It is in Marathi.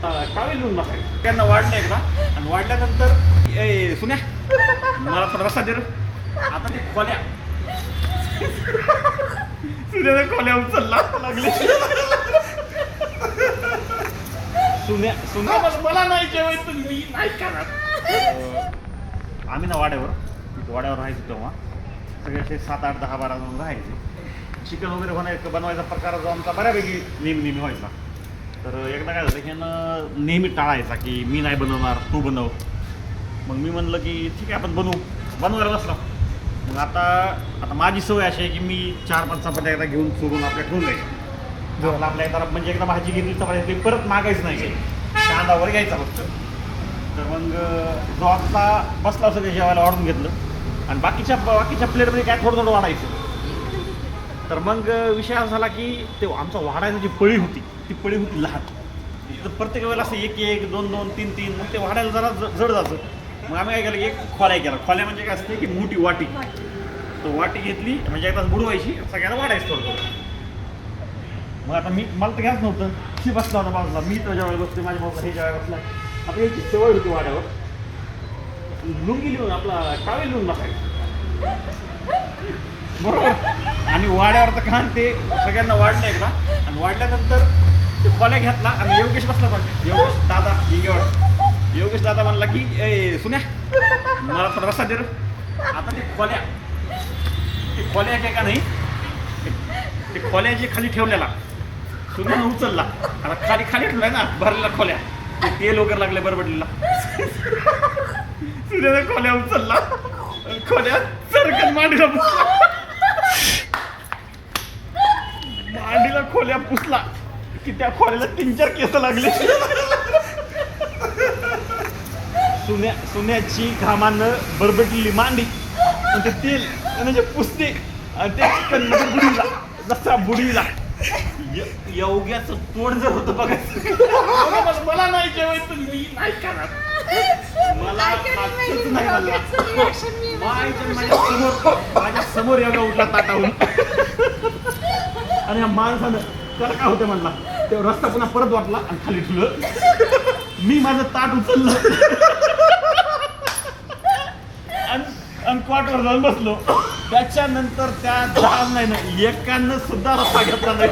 टावेल लिहून बसायचं. त्यांना वाढलं एकदा आणि वाढल्यानंतर सुन्या मला पण रस्ता दे रे. आता ते खोल्या सुन्याने खोल्या उचलला लागले. सुन्या मला नाही जेवायचं मी नाही करणार. आम्ही ना वाड्यावर राहायचो तेव्हा सगळे असे 7, 8, 10, 12 जण राहायचे. चिकन वगैरे बनवायचा प्रकार जो आमचा बऱ्यापैकी नेहमी व्हायचा. तर एकदा काय झालं की ह्यानं नेहमी टाळायचा की मी नाही बनवणार तू बनव. मग मी म्हणलं की ठीक आहे आपण बनवायला बसला. मग आता माझी सवय अशी आहे की मी 4-5 चपात्या एकदा घेऊन सोडून आपल्या ठेवून जायचं. आपल्या एकदा म्हणजे एकदा भाजी घेतली चपाती परत मागायचं नाही कांदावर घ्यायचा फक्त. तर मग जो आपला बसला सगळं जेवायला वाढून घेतलं आणि बाकीच्या प्लेटमध्ये काय थोडं वाढायचं. तर मग विषय असा झाला की ते आमचा वाढायची जी पळी होती ती पळी होती लहान. तर प्रत्येक वेळेला असं 1-1, 2-2, 3-3 मग ते वाढायला जरा जड जातं. मग आम्ही काय केलं की एक खोल्या केला. खोल्या म्हणजे काय असते की मोठी वाटी. तो वाटी घेतली म्हणजे एकदाच बुडवायची सगळ्यांना वाढायचं थोडं. मग आता मला तर घ्यायच नव्हतं. शी बसला होता बाजूला मी तर जेवायला बसते माझ्या बाबा हे जेवायला बसला. आता याची सवय होती वाड्यावर लुंगी लिहून आपला टावेल लिहून बसायचं बरोबर. आणि वाड्यावर तर खान ते सगळ्यांना वाढलं एकदा आणि वाढल्यानंतर ते खोल्या घेतला आणि योगेश बसला पाहिजे. योगेश दादा म्हणला की सुन्या मला पण रस्ता दे रे. आता ते खोल्या काय का नाही ते खोल्या जे खाली ठेवलेला सुन्यानं उचलला. आता खाली ठेवलाय ना भरलेला खोल्या ते तेल वगैरे लागले बरबडलीला. सुन्याने खोल्या उचलला खोल्या चरकन मांडीला खोल्या पुसला की त्या खोल्याला 3-4 केस लागले. सुन्याची घामानं बरबटलेली मांडी आणि ते तेल म्हणजे पुसते आणि त्या चिकन मध्ये बुडीला जसा बुडीला योग्याचं तोंड जर होतं बघायचं. मला नाही जेवायचं मी नाही करणार. मला माझ्या समोर एवढा उठला ताटाहून आणि या माणसानं त्याला काय होतं म्हणला तेव्हा रस्ता पुन्हा परत वाटला आणि खाली ठेवलं. मी माझं ताट उचललं आणि कॉटवर जाऊन बसलो. त्याच्यानंतर त्या 10 नाही एकानं सुद्धा रस्ता घेतला नाही.